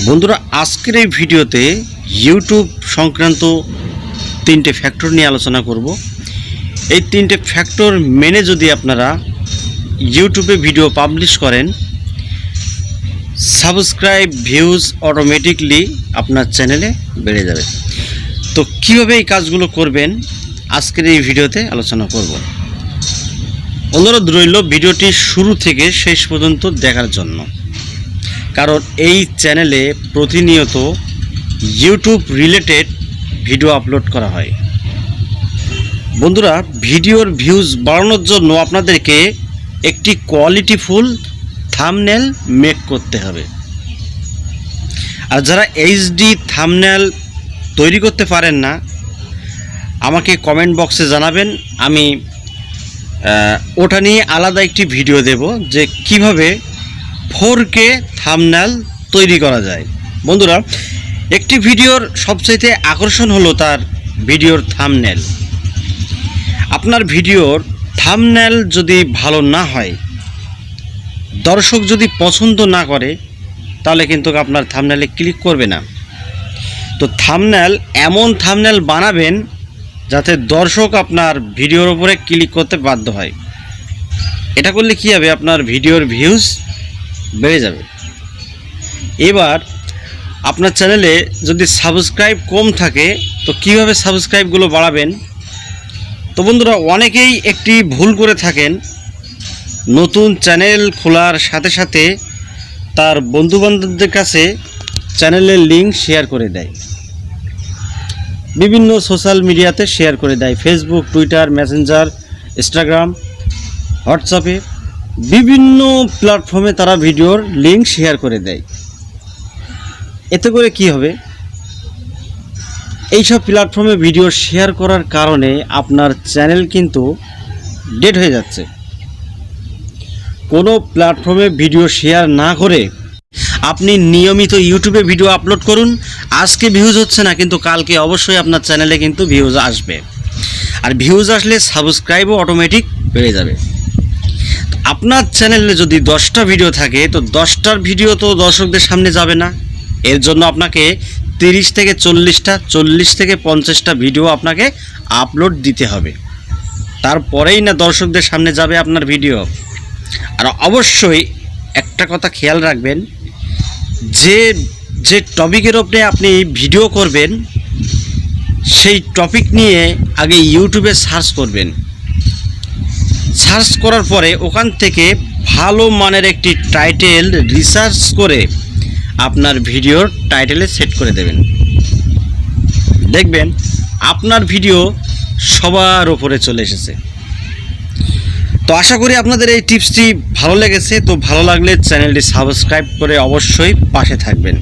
বন্ধুরা, আজকের এই ভিডিওতে ইউটিউব সংক্রান্ত তিনটে ফ্যাক্টর নিয়ে আলোচনা করব। এই তিনটে ফ্যাক্টর মেনে যদি আপনারা ইউটিউবে ভিডিও পাবলিশ করেন, সাবস্ক্রাইব ভিউজ অটোমেটিকলি আপনার চ্যানেলে বেড়ে যাবে। তো কীভাবে এই কাজগুলো করবেন আজকের এই ভিডিওতে আলোচনা করব। অনুরোধ রইল ভিডিওটি শুরু থেকে শেষ পর্যন্ত দেখার জন্য, কারণ এই চ্যানেলে প্রতিনিয়ত ইউটিউব রিলেটেড ভিডিও আপলোড করা হয়। বন্ধুরা, ভিডিওর ভিউজ বাড়ানোর জন্য আপনাদেরকে একটি কোয়ালিটিফুল থাম্বনেল মেক করতে হবে। আর যারা এইচডি থাম্বনেল তৈরি করতে পারেন না, আমাকে কমেন্ট বক্সে জানাবেন, আমি ওটা নিয়ে আলাদা একটি ভিডিও দেব যে কিভাবে 4K থাম্বনেল তৈরি করা যায়। বন্ধুরা, একটি ভিডিওর সবচাইতে আকর্ষণ হলো তার ভিডিওর থাম্বনেল। আপনার ভিডিওর থাম্বনেল যদি ভালো না হয়, দর্শক যদি পছন্দ না করে, তাহলে কিন্তু আপনার থাম্বনেলে ক্লিক করবে না। তো থাম্বনেল এমন থাম্বনেল বানাবেন যাতে দর্শক আপনার ভিডিওর উপরে ক্লিক করতে বাধ্য হয়। এটা করলে কী হবে, আপনার ভিডিওর ভিউজ বেড়ে যাবে। এবার আপনার চ্যানেলে যদি সাবস্ক্রাইব কম থাকে, তো কিভাবে সাবস্ক্রাইবগুলো বাড়াবেন? তো বন্ধুরা, অনেকেই একটি ভুল করে থাকেন, নতুন চ্যানেল খোলার সাথে সাথে তার বন্ধুবান্ধবদের কাছে চ্যানেলের লিঙ্ক শেয়ার করে দেয়, বিভিন্ন সোশ্যাল মিডিয়াতে শেয়ার করে দেয়, ফেসবুক, টুইটার, মেসেঞ্জার, ইনস্টাগ্রাম, হোয়াটসঅ্যাপে, বিভিন্ন প্ল্যাটফর্মে তারা ভিডিওর লিঙ্ক শেয়ার করে দেয়। এতে করে কি হবে, এইসব প্ল্যাটফর্মে ভিডিও শেয়ার করার কারণে আপনার চ্যানেল কিন্তু ডেড হয়ে যাচ্ছে। কোনো প্ল্যাটফর্মে ভিডিও শেয়ার না করে আপনি নিয়মিত ইউটিউবে ভিডিও আপলোড করুন। আজকে ভিউজ হচ্ছে না, কিন্তু কালকে অবশ্যই আপনার চ্যানেলে কিন্তু ভিউজ আসবে। আর ভিউজ আসলে সাবস্ক্রাইবও অটোমেটিক বেড়ে যাবে। আপনার চ্যানেলে যদি 10টা ভিডিও থাকে, তো 10টার ভিডিও তো দর্শকদের সামনে যাবে না। এর জন্য আপনাকে 30 থেকে 40টা, 40 থেকে 50টা ভিডিও আপনাকে আপলোড দিতে হবে। তারপরেই না দর্শকদের সামনে যাবে আপনার ভিডিও। আর অবশ্যই একটা কথা খেয়াল রাখবেন, যে টপিকের উপরে আপনি ভিডিও করবেন, সেই টপিক নিয়ে আগে ইউটিউবে সার্চ করবেন। সার্চ করার পরে ওখান থেকে ভালো মানের একটি টাইটেল রিসার্চ করে আপনার ভিডিওর টাইটেলে সেট করে দেবেন। দেখবেন আপনার ভিডিও সবার উপরে চলে এসেছে। তো আশা করি আপনাদের এই টিপসটি ভালো লেগেছে। তো ভালো লাগলে চ্যানেলটি সাবস্ক্রাইব করে অবশ্যই পাশে থাকবেন।